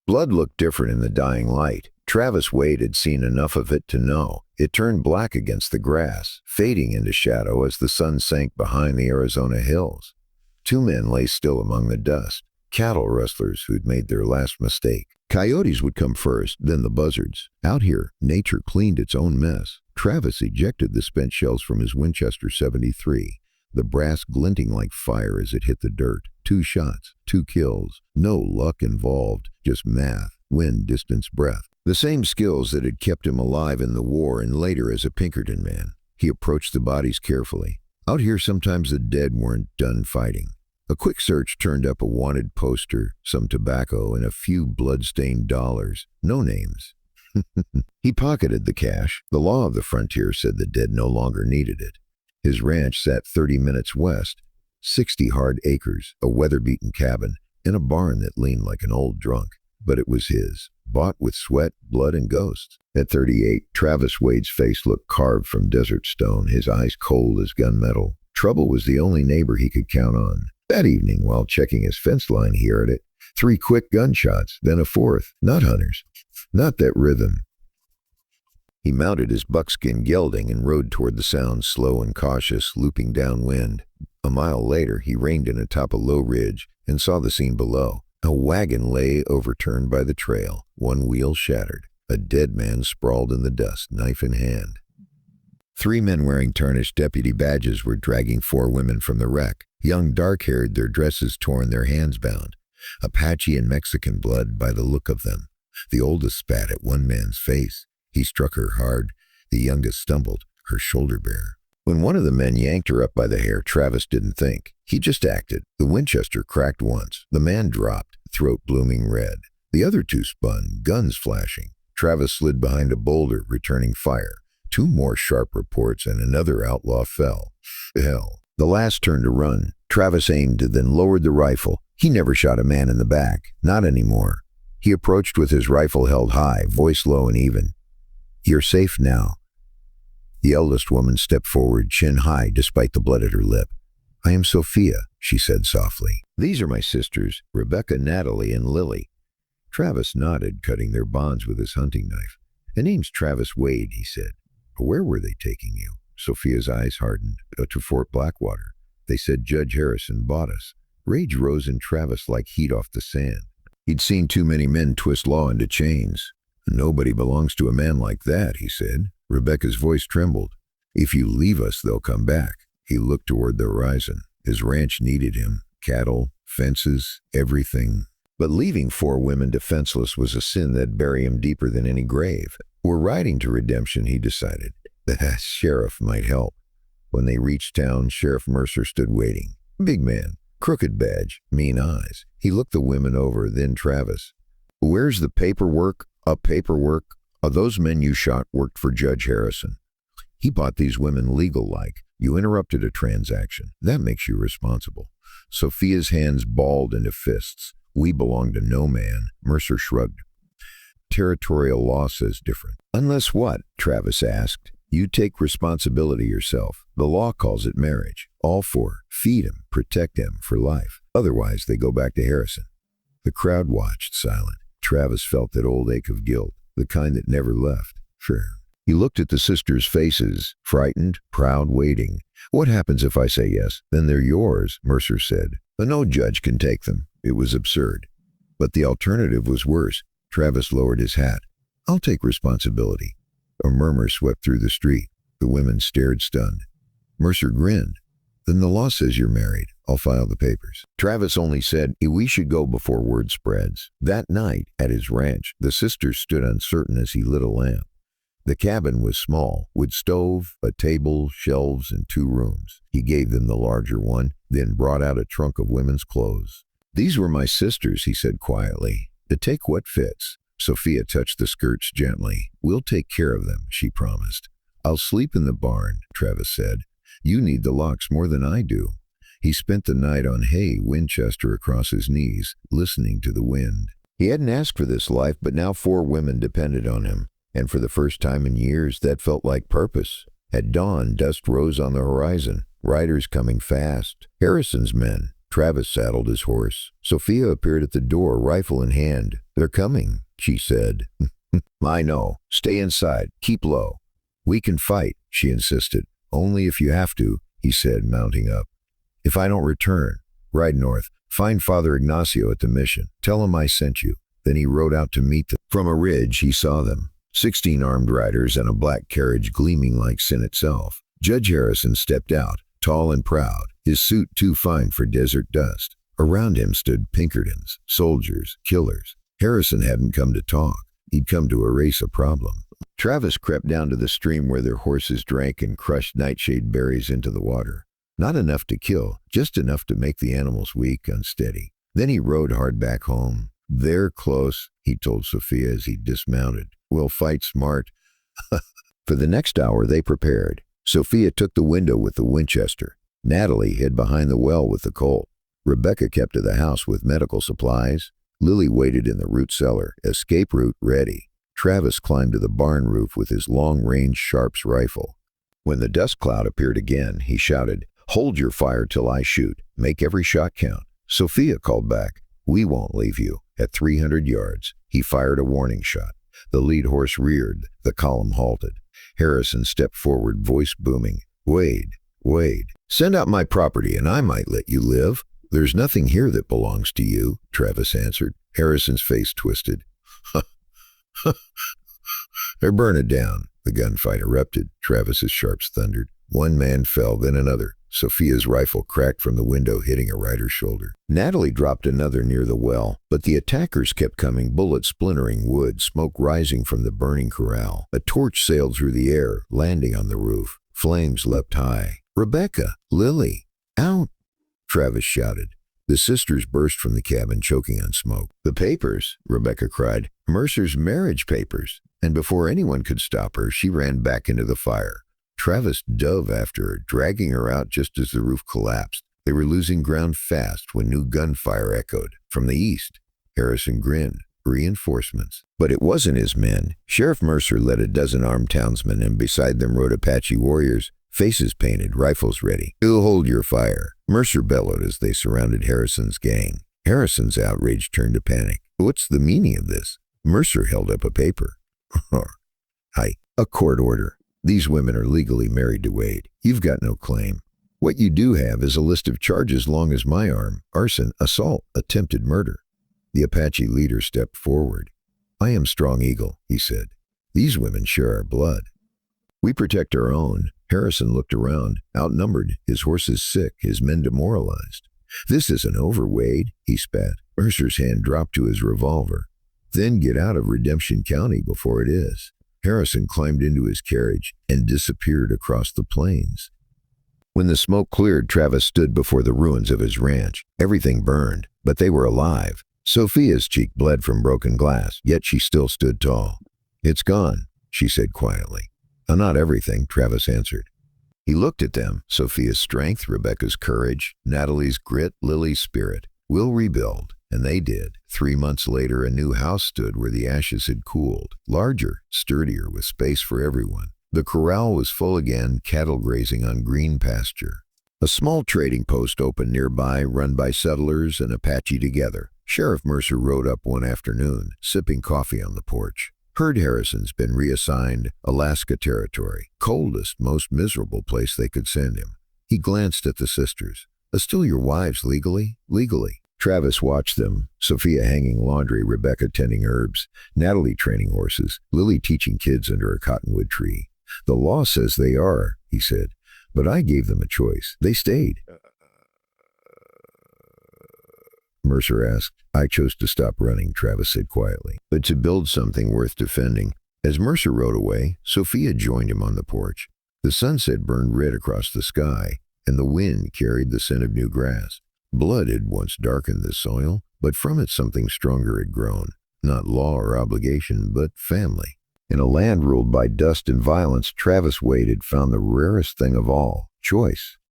Blood looked different in the dying light. Travis Wade had seen enough of it to know. It turned black against the grass, fading into shadow as the sun sank behind the Arizona hills. Two men lay still among the dust, cattle rustlers who'd made their last mistake. Coyotes would come first, then the buzzards. Out here, nature cleaned its own mess. Travis ejected the spent shells from his Winchester 73, the brass glinting like fire as it hit the dirt. 2 shots, 2 kills. No luck involved, just math, wind, distance, breath. The same skills that had kept him alive in the war and later as a Pinkerton man. He approached the bodies carefully. Out here, sometimes the dead weren't done fighting. A quick search turned up a wanted poster, some tobacco, and a few blood-stained dollars. No names. He pocketed the cash. The law of the frontier said the dead no longer needed it. His ranch sat 30 minutes west, 60 hard acres, a weather-beaten cabin, and a barn that leaned like an old drunk. But it was his, bought with sweat, blood, and ghosts. At 38, Travis Wade's face looked carved from desert stone, his eyes cold as gunmetal. Trouble was the only neighbor he could count on. That evening, while checking his fence line, he heard it. 3 quick gunshots, then a 4th. Not hunters. Not that rhythm. He mounted his buckskin gelding and rode toward the sound, slow and cautious, looping downwind. A mile later, he reined in atop a low ridge and saw the scene below. A wagon lay overturned by the trail, one wheel shattered. A dead man sprawled in the dust, knife in hand. 3 men wearing tarnished deputy badges were dragging 4 women from the wreck. Young, dark-haired, their dresses torn, their hands bound. Apache and Mexican blood by the look of them. The oldest spat at one man's face. He struck her hard. The youngest stumbled, her shoulder bare. When one of the men yanked her up by the hair, Travis didn't think. He just acted. The Winchester cracked once. The man dropped, throat blooming red. The other 2 spun, guns flashing. Travis slid behind a boulder, returning fire. 2 more sharp reports and another outlaw fell. Hell. The last turned to run. Travis aimed, then lowered the rifle. He never shot a man in the back. Not anymore. He approached with his rifle held high, voice low and even. "You're safe now." The eldest woman stepped forward, chin high, despite the blood at her lip. "I am Sophia," she said softly. "These are my sisters, Rebecca, Natalie, and Lily." Travis nodded, cutting their bonds with his hunting knife. "The name's Travis Wade," he said. "Where were they taking you?" Sophia's eyes hardened. "To Fort Blackwater. They said Judge Harrison bought us." Rage rose in Travis like heat off the sand. He'd seen too many men twist law into chains. "Nobody belongs to a man like that," he said. Rebecca's voice trembled. "If you leave us, they'll come back." He looked toward the horizon. His ranch needed him. Cattle, fences, everything. But leaving 4 women defenseless was a sin that'd bury him deeper than any grave. "We're riding to redemption," he decided. The sheriff might help. When they reached town, Sheriff Mercer stood waiting. Big man, crooked badge, mean eyes. He looked the women over, then Travis. "Where's the paperwork?" Paperwork? Those men you shot worked for Judge Harrison. He bought these women legal-like. You interrupted a transaction. That makes you responsible." Sophia's hands balled into fists. "We belong to no man." Mercer shrugged. "Territorial law says different." "Unless what?" Travis asked. "You take responsibility yourself. The law calls it marriage. All 4. Feed him, protect him for life. Otherwise, they go back to Harrison." The crowd watched, silent. Travis felt that old ache of guilt, the kind that never left. Sure. He looked at the sisters' faces, frightened, proud, waiting. "What happens if I say yes? Then they're yours," Mercer said. "No judge can take them." It was absurd. But the alternative was worse. Travis lowered his hat. "I'll take responsibility." A murmur swept through the street. The women stared stunned. Mercer grinned. "Then the law says you're married. I'll file the papers." Travis only said, "We should go before word spreads." That night, at his ranch, the sisters stood uncertain as he lit a lamp. The cabin was small, with stove, a table, shelves, and 2 rooms. He gave them the larger one, then brought out a trunk of women's clothes. "These were my sisters," he said quietly. "Take what fits." Sophia touched the skirts gently. "We'll take care of them," she promised. "I'll sleep in the barn," Travis said. "You need the locks more than I do." He spent the night on hay, Winchester across his knees, listening to the wind. He hadn't asked for this life, but now 4 women depended on him. And for the first time in years, that felt like purpose. At dawn, dust rose on the horizon, riders coming fast. Harrison's men. Travis saddled his horse. Sophia appeared at the door, rifle in hand. "They're coming," she said. "I know. Stay inside. Keep low." "We can fight," she insisted. "Only if you have to," he said, mounting up. "If I don't return, ride north. Find Father Ignacio at the mission. Tell him I sent you." Then he rode out to meet them. From a ridge, he saw them. 16 armed riders and a black carriage gleaming like sin itself. Judge Harrison stepped out, tall and proud, his suit too fine for desert dust. Around him stood Pinkertons, soldiers, killers. Harrison hadn't come to talk. He'd come to erase a problem. Travis crept down to the stream where their horses drank and crushed nightshade berries into the water. Not enough to kill, just enough to make the animals weak, unsteady. Then he rode hard back home. "They're close," he told Sophia as he dismounted. "We'll fight smart." For the next hour they prepared. Sophia took the window with the Winchester. Natalie hid behind the well with the Colt. Rebecca kept to the house with medical supplies. Lily waited in the root cellar, escape route ready. Travis climbed to the barn roof with his long-range Sharps rifle. When the dust cloud appeared again, he shouted, "Hold your fire till I shoot. Make every shot count." Sophia called back, "We won't leave you." At 300 yards, he fired a warning shot. The lead horse reared. The column halted. Harrison stepped forward, voice booming. "Wade, Wade, send out my property and I might let you live." "There's nothing here that belongs to you," Travis answered. Harrison's face twisted. "Or burn it down." The gunfight erupted. Travis's Sharps thundered. One man fell, then another. Sophia's rifle cracked from the window, hitting a rider's shoulder. Natalie dropped another near the well, but the attackers kept coming, bullets splintering wood, smoke rising from the burning corral. A torch sailed through the air, landing on the roof. Flames leapt high. "Rebecca! Lily! Out!" Travis shouted. The sisters burst from the cabin, choking on smoke. "The papers!" Rebecca cried. "Mercer's marriage papers!" And before anyone could stop her, she ran back into the fire. Travis dove after her, dragging her out just as the roof collapsed. They were losing ground fast when new gunfire echoed. From the east, Harrison grinned. Reinforcements. But it wasn't his men. Sheriff Mercer led a dozen armed townsmen, and beside them rode Apache warriors, faces painted, rifles ready. "You'll hold your fire," Mercer bellowed as they surrounded Harrison's gang. Harrison's outrage turned to panic. "What's the meaning of this?" Mercer held up a paper. A court order. These women are legally married to Wade. You've got no claim. What you do have is a list of charges long as my arm: arson, assault, attempted murder." The Apache leader stepped forward. "I am Strong Eagle," he said. "These women share our blood. We protect our own." Harrison looked around, outnumbered, his horses sick, his men demoralized. "This isn't over, Wade," he spat. Mercer's hand dropped to his revolver. "Then get out of Redemption County before it is." Harrison climbed into his carriage and disappeared across the plains. When the smoke cleared, Travis stood before the ruins of his ranch. Everything burned, but they were alive. Sophia's cheek bled from broken glass, yet she still stood tall. "It's gone," she said quietly. "Not everything," Travis answered. He looked at them, Sophia's strength, Rebecca's courage, Natalie's grit, Lily's spirit. "We'll rebuild." And they did. 3 months later, a new house stood where the ashes had cooled. Larger, sturdier, with space for everyone. The corral was full again, cattle grazing on green pasture. A small trading post opened nearby, run by settlers and Apache together. Sheriff Mercer rode up one afternoon, sipping coffee on the porch. "Heard Harrison's been reassigned Alaska Territory. Coldest, most miserable place they could send him." He glanced at the sisters. "Still your wives legally?" "Legally." Travis watched them, Sophia hanging laundry, Rebecca tending herbs, Natalie training horses, Lily teaching kids under a cottonwood tree. "The law says they are," he said, "but I gave them a choice. They stayed." Mercer asked. "I chose to stop running," Travis said quietly, "but to build something worth defending." As Mercer rode away, Sophia joined him on the porch. The sunset burned red across the sky, and the wind carried the scent of new grass. Blood had once darkened the soil, but from it something stronger had grown. Not law or obligation, but family. In a land ruled by dust and violence, Travis Wade had found the rarest thing of all: choice.